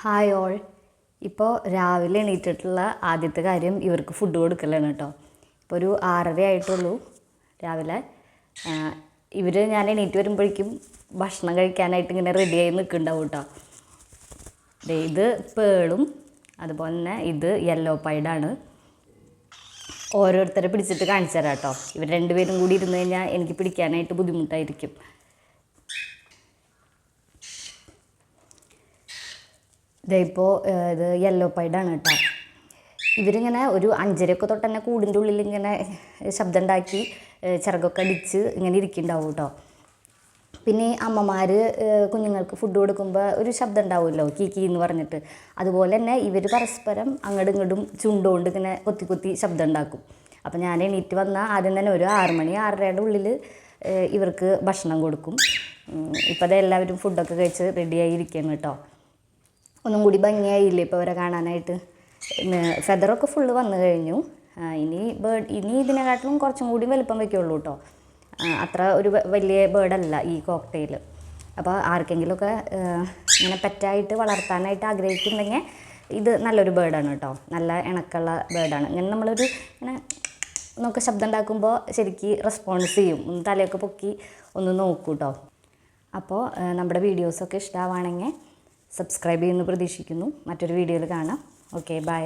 Hi all. ഇപ്പോൾ രാവിലെ എണീറ്റിട്ടുള്ള ആദ്യത്തെ കാര്യം ഇവർക്ക് ഫുഡ് കൊടുക്കലാണ് കേട്ടോ. ഇപ്പോൾ ഒരു 6:30 ആയിട്ടുള്ളൂ രാവിലെ. ഞാൻ എണീറ്റ് വരുമ്പോഴേക്കും ഭക്ഷണം കഴിക്കാനായിട്ട് ഇങ്ങനെ റെഡിയായി നിൽക്കുന്നുണ്ടാവും കേട്ടോ. ഇത് പേളും അതുപോലെ തന്നെ ഇത് യെല്ലോ പൈഡാണ്. ഓരോരുത്തരെ പിടിച്ചിട്ട് കാണിച്ചു തരാം കേട്ടോ. ഇവർ രണ്ടുപേരും കൂടി ഇരുന്ന് കഴിഞ്ഞാൽ എനിക്ക് പിടിക്കാനായിട്ട് ബുദ്ധിമുട്ടായിരിക്കും. ഇപ്പോൾ ഇത് യെല്ലോ പൈഡാണ് കേട്ടോ. ഇവരിങ്ങനെ ഒരു 5:30 തൊട്ട് തന്നെ കൂടിൻ്റെ ഉള്ളിൽ ഇങ്ങനെ ശബ്ദം ഉണ്ടാക്കി ചിറകൊക്കെ അടിച്ച് ഇങ്ങനെ ഇരിക്കുന്നുണ്ടാവും കേട്ടോ. പിന്നെ അമ്മമാർ കുഞ്ഞുങ്ങൾക്ക് ഫുഡ് കൊടുക്കുമ്പോൾ ഒരു ശബ്ദം ഉണ്ടാവുമല്ലോ, കീ എന്ന് പറഞ്ഞിട്ട്. അതുപോലെ തന്നെ ഇവർ പരസ്പരം അങ്ങോട്ടും ഇങ്ങോട്ടും ചുണ്ടുകൊണ്ട് ഇങ്ങനെ കൊത്തി കൊത്തി ശബ്ദം ഉണ്ടാക്കും. അപ്പോൾ ഞാൻ എണീറ്റ് വന്നാൽ ആദ്യം തന്നെ ഒരു 6 മണി 6:30യുടെ ഉള്ളിൽ ഇവർക്ക് ഭക്ഷണം കൊടുക്കും. ഇപ്പോൾ അതെല്ലാവരും ഫുഡൊക്കെ കഴിച്ച് റെഡിയായി ഇരിക്കുകയാണ് കേട്ടോ. ഒന്നും കൂടി ഭംഗിയായില്ലേ ഇപ്പോൾ അവരെ കാണാനായിട്ട്. ഫെദറൊക്കെ ഫുള്ള് വന്നു കഴിഞ്ഞു. ഇനി ഇതിനെക്കാട്ടിലും കുറച്ചും കൂടി വലുപ്പം വയ്ക്കുള്ളൂ കേട്ടോ. അത്ര ഒരു വലിയ ബേർഡല്ല ഈ കോക്ടെയിൽ. അപ്പോൾ ആർക്കെങ്കിലുമൊക്കെ ഇങ്ങനെ പെറ്റായിട്ട് വളർത്താനായിട്ട് ആഗ്രഹിക്കുന്നുണ്ടെങ്കിൽ ഇത് നല്ലൊരു ബേർഡാണ് കേട്ടോ. നല്ല ഇണക്കമുള്ള ബേർഡാണ്. ഇങ്ങനെ നമ്മളൊരു ഇങ്ങനെ നമുക്ക് ശബ്ദം ഉണ്ടാക്കുമ്പോൾ ശരിക്കും റെസ്പോൺസ് ചെയ്യും. ഒന്ന് തലയൊക്കെ പൊക്കി ഒന്ന് നോക്കൂ കേട്ടോ. അപ്പോൾ നമ്മുടെ വീഡിയോസൊക്കെ ഇഷ്ടമാവുകയാണെങ്കിൽ സബ്സ്ക്രൈബ് ചെയ്യുമെന്ന് പ്രതീക്ഷിക്കുന്നു. മറ്റൊരു വീഡിയോയിൽ കാണാം. Okay, by.